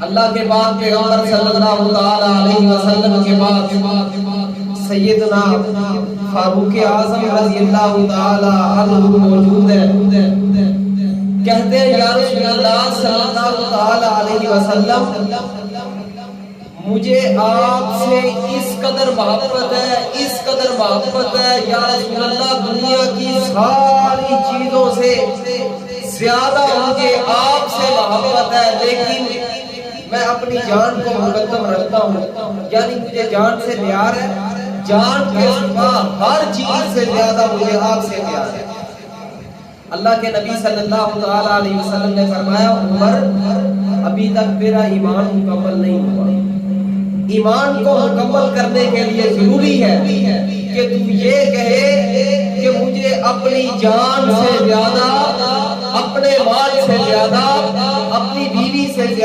अल्लाह के बाद पैगंबर सल्लल्लाहु तआला अलैहि वसल्लम के बाद सैयदना फारूक आज़म रज़ियल्लाहु तआला अन्हु मौजूद है। कहते हैं या रसूल अल्लाह सल्लल्लाहु तआला अलैहि वसल्लम, मुझे आपसे इस कदर मोहब्बत है, इस कदर मोहब्बत है या रसूल अल्लाह, दुनिया की सारी चीजों से ज्यादा मुझे आपसे मोहब्बत है, लेकिन मैं अपनी जान को मुकद्दम रखता हूँ। यानी मुझे जान से प्यार है, जान के सिवा हर चीज से ज्यादा मुझे आपसे प्यार है। अल्लाह के नबी सल्लल्लाहु तआला अलैहि वसल्लम ने फरमाया, उमर अभी तक तेरा ईमान मुकम्मल नहीं हुआ। ईमान को मुकम्मल करने के लिए जरूरी है कि तू ये कहे कि मुझे अपनी जान से ज्यादा, अपने माल से ज्यादा, अपनी बीवी से ज्यादा